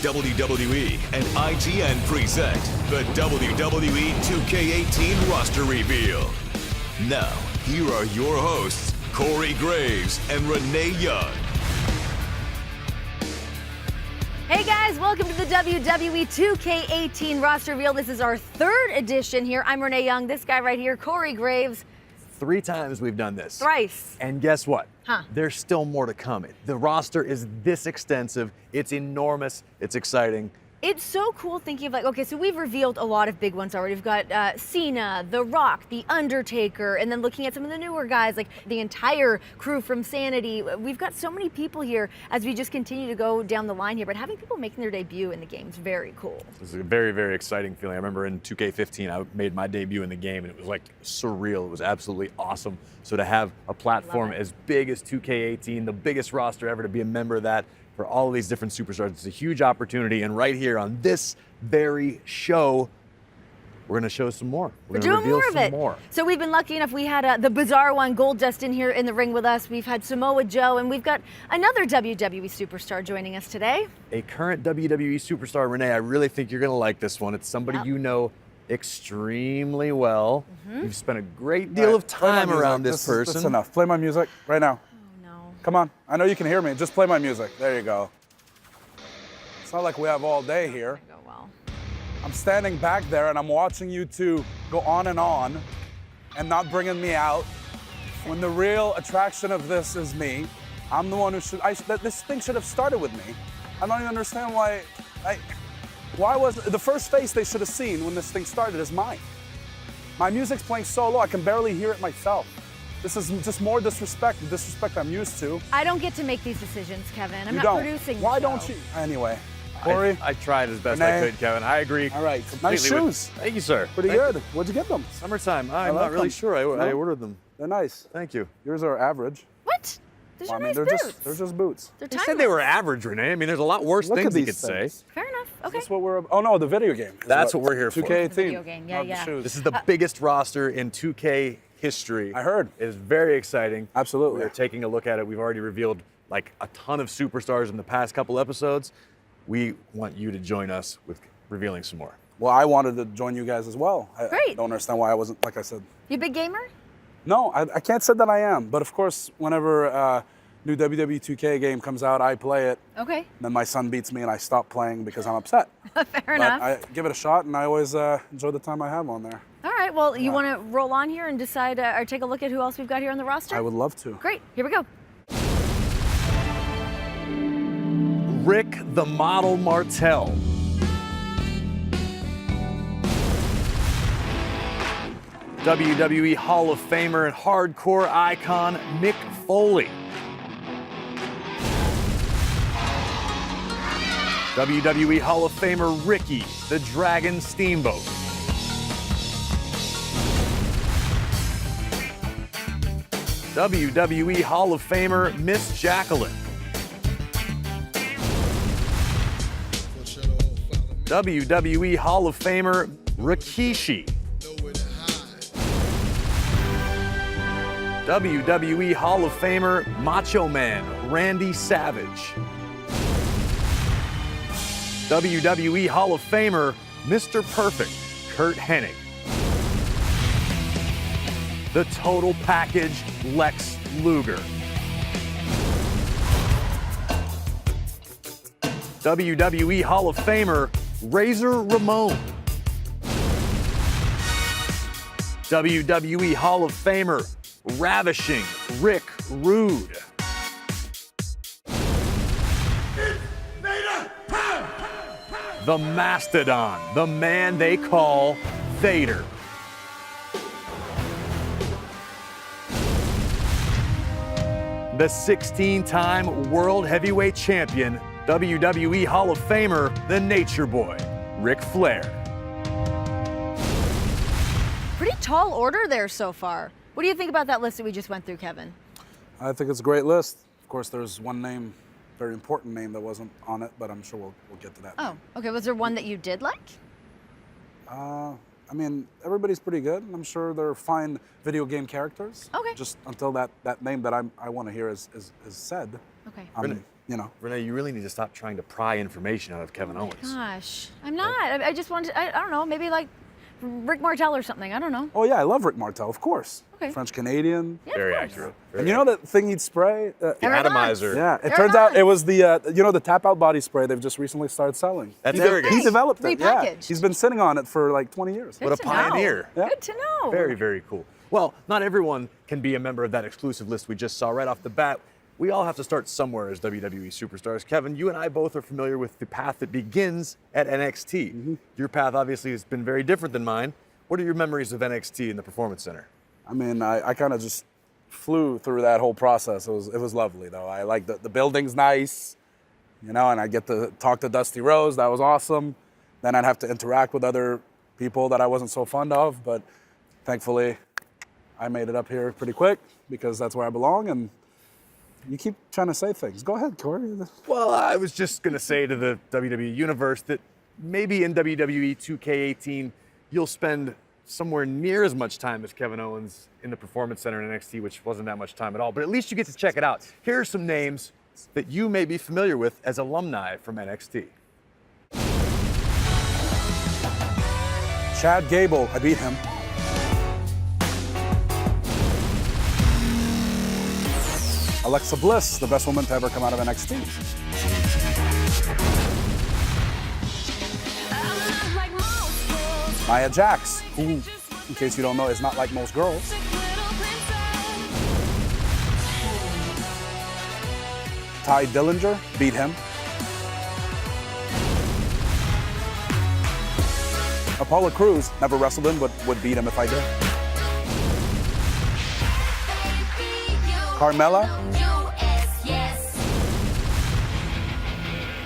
WWE and IGN present the WWE 2K18 roster reveal. Now, here are your hosts, Corey Graves and Renee Young. Hey guys, welcome to the WWE 2K18 roster reveal. This is our third edition here. I'm Renee Young, this guy right here, Corey Graves. 3 times we've done this. Thrice. And guess what? Huh. There's still more to come. The roster is this extensive. It's enormous. It's exciting. It's so cool thinking of like, okay, so we've revealed a lot of big ones already. We've got Cena, The Rock, The Undertaker, and then looking at some of the newer guys, like the entire crew from Sanity. We've got so many people here as we just continue to go down the line here, but having people making their debut in the game is very cool. It's a very, very exciting feeling. I remember in 2K15, I made my debut in the game, and it was like surreal. It was absolutely awesome. So to have a platform as big as 2K18, the biggest roster ever, to be a member of that, for all of these different superstars, it's a huge opportunity. And right here on this very show, we're going to show some more. We're doing more of it. So we've been lucky enough. We had the bizarre one, Goldust, in here in the ring with us. We've had Samoa Joe, and we've got another WWE superstar joining us today. A current WWE superstar, Renee. I really think you're going to like this one. It's somebody you know extremely well. You've spent a great deal of time around this person. That's enough. Play my music right now. Come on, I know you can hear me. Just play my music. There you go. It's not like we have all day here. I'm standing back there and I'm watching you two go on and not bringing me out. When the real attraction of this is me, I'm the one who should, this thing should have started with me. I don't even understand why was, the first face they should have seen when this thing started is mine. My music's playing so low, I can barely hear it myself. This is just more disrespect, the disrespect I'm used to. I don't get to make these decisions, Kevin. I'm not producing. Why don't you? Anyway, Corey. I tried as best I could, Kevin. I agree. All right, nice shoes. Thank you, sir. Pretty good. Where'd you get them? Summertime. I'm not really sure. I ordered them. They're nice. Thank you. Yours are average. What? These are nice boots. They're just boots. They're You said they were average, Renee. I mean, there's a lot worse things you could say. Fair enough. Okay. That's what we're. Oh no, the video game. That's what we're here for. 2K18. Video game. Yeah, yeah. Shoes. This is the biggest roster in 2K history. I heard. It is very exciting. Absolutely. We're taking a look at it. We've already revealed like a ton of superstars in the past couple episodes. We want you to join us with revealing some more. Well, I wanted to join you guys as well. I Great. don't understand why I wasn't, like I said. You a big gamer? No, I can't say that I am. But of course, whenever new WWE 2K game comes out, I play it. Okay. Then my son beats me and I stop playing because I'm upset. Fair enough. I give it a shot and I always enjoy the time I have on there. All right, well, you want to roll on here and decide or take a look at who else we've got here on the roster? I would love to. Great, here we go. Rick the Model Martel. WWE Hall of Famer and hardcore icon Mick Foley. WWE Hall of Famer Ricky the Dragon Steamboat. WWE Hall of Famer Miss Jacqueline. WWE Hall of Famer Rikishi. WWE Hall of Famer Macho Man Randy Savage. WWE Hall of Famer Mr. Perfect Kurt Hennig. The Total Package Lex Luger. WWE Hall of Famer Razor Ramon. WWE Hall of Famer Ravishing Rick Rude. The Mastodon, the man they call Vader. The 16-time World Heavyweight Champion, WWE Hall of Famer, the Nature Boy, Ric Flair. Pretty tall order there so far. What do you think about that list that we just went through, Kevin? I think it's a great list. Of course, there's one name, very important name that wasn't on it, but I'm sure we'll get to that. Oh, okay. Was there one that you did like? I mean, everybody's pretty good. I'm sure they're fine video game characters. Okay. Just until that name that I want to hear is said. Okay. I'm you know. Renee, you really need to stop trying to pry information out of Kevin Owens. Gosh, I'm not. I just wanted, I don't know, maybe like Rick Martel or something. I don't know. Oh yeah, I love Rick Martel, of course. Okay. French Canadian. Yeah, Very of course. accurate. And you know that thing he'd spray? The atomizer. Yeah, it turns out it was the, you know, the tap out body spray they've just recently started selling. That's arrogant. He developed it. Yeah. Repackaged. He's been sitting on it for like 20 years. What a Good to know. pioneer. Yeah. Good to know. Very, very cool. Well, not everyone can be a member of that exclusive list we just saw right off the bat. We all have to start somewhere as WWE superstars. Kevin, you and I both are familiar with the path that begins at NXT. Your path obviously has been very different than mine. What are your memories of NXT in the Performance Center? I mean, I kind of just flew through that whole process. It was lovely though. I like the building's nice, you know, and I get to talk to Dusty Rose. That was awesome. Then I'd have to interact with other people that I wasn't so fond of, but thankfully I made it up here pretty quick because that's where I belong. And you keep trying to say things. Go ahead, Corey. Well, I was just going to say to the WWE universe that maybe in WWE 2K18 you'll spend somewhere near as much time as Kevin Owens in the Performance Center in NXT, which wasn't that much time at all, but at least you get to check it out. Here are some names that you may be familiar with as alumni from NXT. Chad Gable, I beat him. Alexa Bliss, the best woman to ever come out of NXT. Nia Jax, who, in case you don't know, is not like most girls. Ty Dillinger, beat him. Apollo Crews, never wrestled him, but would beat him if I did. Carmella.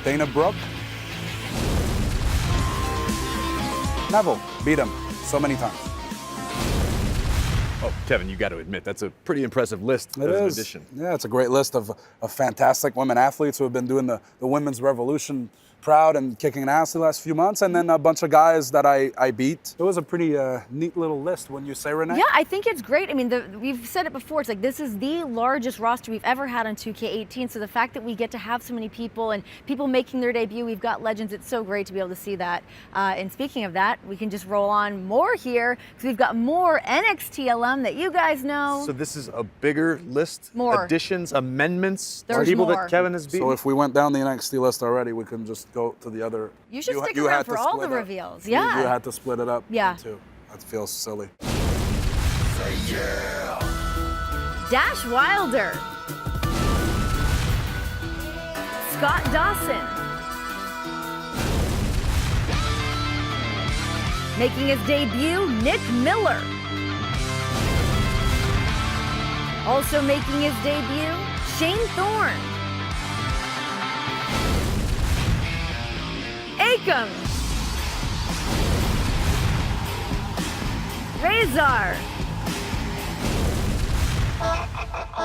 Dana Brooke. Neville, beat him so many times. Oh, Kevin, you got to admit, that's a pretty impressive list It as an is. addition. Yeah, it's a great list of fantastic women athletes who have been doing the women's revolution proud and kicking ass the last few months, and then a bunch of guys that I beat. It was a pretty neat little list, wouldn't you say, Renee? Yeah, I think it's great. I mean, we've said it before. It's like this is the largest roster we've ever had on 2K18. So the fact that we get to have so many people and people making their debut, we've got legends. It's so great to be able to see that. And speaking of that, we can just roll on more here because we've got more NXT alum that you guys know. So this is a bigger list? More. Additions, amendments, There's people more. that Kevin has beaten? So if we went down the NXT list already, we can just go to the other. You should stick you around had for to all the split up. reveals. You Yeah. had to split it up. Yeah. Too. That feels silly. Dash Wilder. Scott Dawson. Making his debut, Nick Miller. Also making his debut, Shane Thorne. Akam. Razor.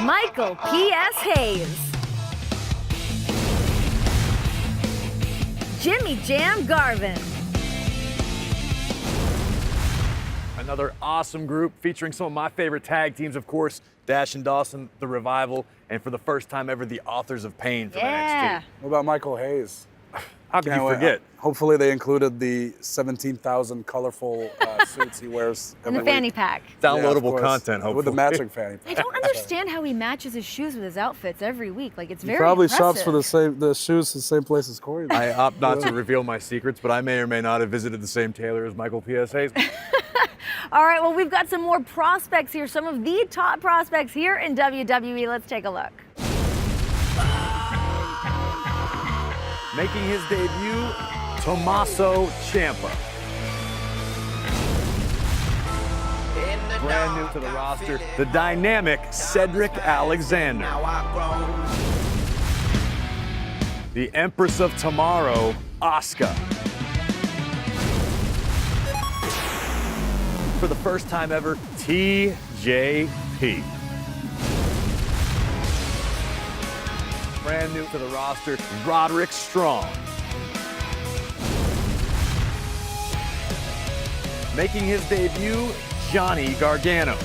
Michael P.S. Hayes. Jimmy Jam Garvin. Another awesome group featuring some of my favorite tag teams, of course, Dash and Dawson, The Revival, and for the first time ever, the Authors of Pain from Yeah. NXT. What about Michael Hayes? How could Can't you wait. forget? Hopefully they included the 17,000 colorful suits he wears And the every fanny week. pack. Yeah, of Downloadable course. content, hopefully. With the matching fanny I pack. don't understand how he matches his shoes with his outfits every week. Like, it's He very probably impressive. shops for the shoes the same place as Corey. I opt not to reveal my secrets, but I may or may not have visited the same tailor as Michael P.S. Hayes. All right, well, we've got some more prospects here, some of the top prospects here in WWE. Let's take a look. Making his debut, Tommaso Ciampa. Brand new to the roster, the dynamic Cedric Alexander. The Empress of Tomorrow, Asuka. For the first time ever, TJP. Brand new to the roster, Roderick Strong. Making his debut, Johnny Gargano.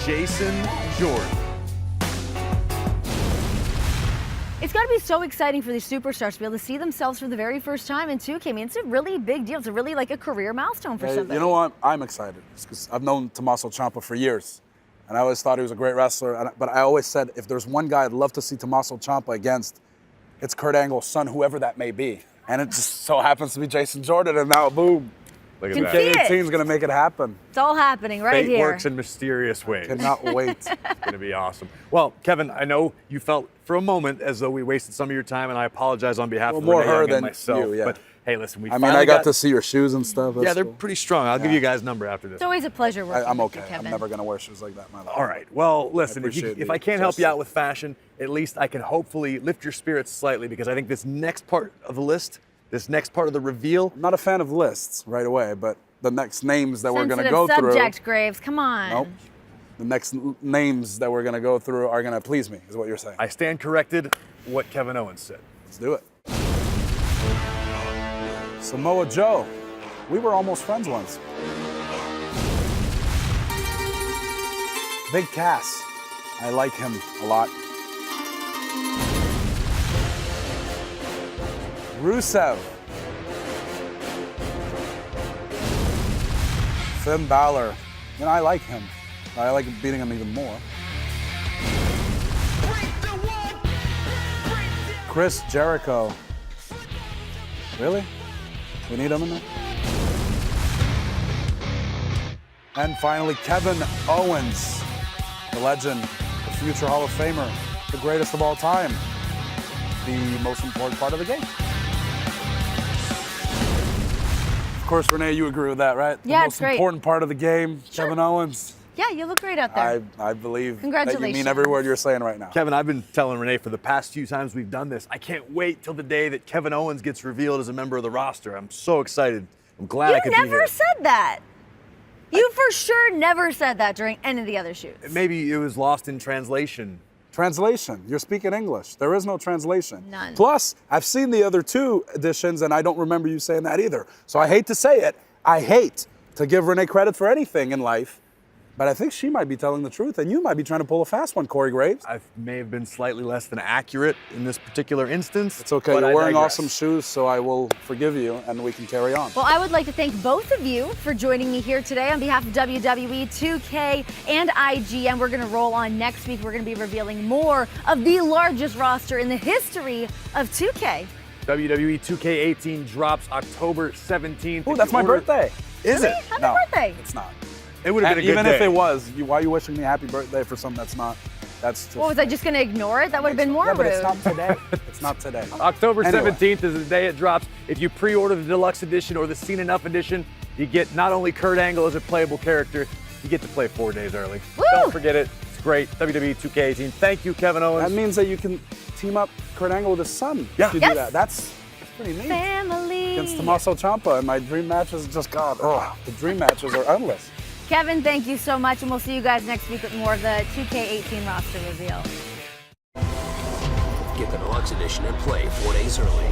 Jason Jordan. It's got to be so exciting for these superstars to be able to see themselves for the very first time in 2K. I mean, it's a really big deal. It's a really like a career milestone for somebody. You know what? I'm excited because I've known Tommaso Ciampa for years, and I always thought he was a great wrestler. But I always said if there's one guy I'd love to see Tommaso Ciampa against, it's Kurt Angle's son, whoever that may be. And it just so happens to be Jason Jordan, and now boom. Look at Can that. see it. 2K18 is going to make it happen. It's all happening right Fate here. works in mysterious ways. Cannot wait. It's going to be awesome. Well, Kevin, I know you felt for a moment as though we wasted some of your time, and I apologize on behalf of more Renee her Young and than myself. you, yeah. But hey, listen, we I mean, finally I got to see your shoes and stuff. That's yeah, they're cool. pretty strong. I'll give you guys a number after this. It's always a pleasure working I'm with okay. you, Kevin. I'm never going to wear shoes like that in my life. All right. Well, listen, appreciate if the I can't help you gesture. out with fashion, at least I can hopefully lift your spirits slightly, because I think this next part of the list, this next part of the reveal, I'm not a fan of lists right away, but the next names that we're going to Sensitive go through. subject, Graves. Come on. Nope. The next names that we're going to go through are going to please me, is what you're saying. I stand corrected what Kevin Owens said. Let's do it. Samoa Joe. We were almost friends once. Big Cass. I like him a lot. Rusev. Finn Balor. You know, I like him. I like beating him even more. Chris Jericho. Really? We need him in there? And finally, Kevin Owens, the legend, the future Hall of Famer, the greatest of all time, the most important part of the game. Of course, Renee, you agree with that, right? Yeah, the it's most great. important part of the game, Sure. Kevin Owens. Yeah, you look great out there. I believe that you Congratulations. mean every word you're saying right now. Kevin, I've been telling Renee for the past few times we've done this, I can't wait till the day that Kevin Owens gets revealed as a member of the roster. I'm so excited. I'm glad I could You be never here. said that. You for sure never said that during any of the other shoots. Maybe it was lost in translation. Translation. You're speaking English. There is no translation. None. Plus, I've seen the other two editions, and I don't remember you saying that either. So I hate to say it. I hate to give Renee credit for anything in life, but I think she might be telling the truth, and you might be trying to pull a fast one, Corey Graves. I may have been slightly less than accurate in this particular instance. It's okay. but You're I wearing digress. awesome shoes, so I will forgive you, and we can carry on. Well, I would like to thank both of you for joining me here today on behalf of WWE, 2K, and IGN. We're going to roll on next week. We're going to be revealing more of the largest roster in the history of 2K. WWE 2K18 drops October 17th. Ooh, that's my birthday. Is it? Happy No, birthday. it's not. It would have And been a good even day. if it was, why are you wishing me happy birthday for something that's not? That's just. What was I just going to ignore it? That would have been more Yeah, rude. but it's not today. It's not today. October Anyway. 17th is the day it drops. If you pre-order the deluxe edition or the Seen Enough edition, you get not only Kurt Angle as a playable character, you get to play 4 days early. Woo! Don't forget it. It's great. WWE 2K18. Thank you, Kevin Owens. That means that you can team up Kurt Angle with his son. Yeah. If you Yes. do that. That's pretty neat. Family. Against Tommaso Ciampa, and my dream matches just got. Oh, the dream matches are endless. Kevin, thank you so much, and we'll see you guys next week with more of the 2K18 roster reveal. Get the deluxe edition and play 4 days early.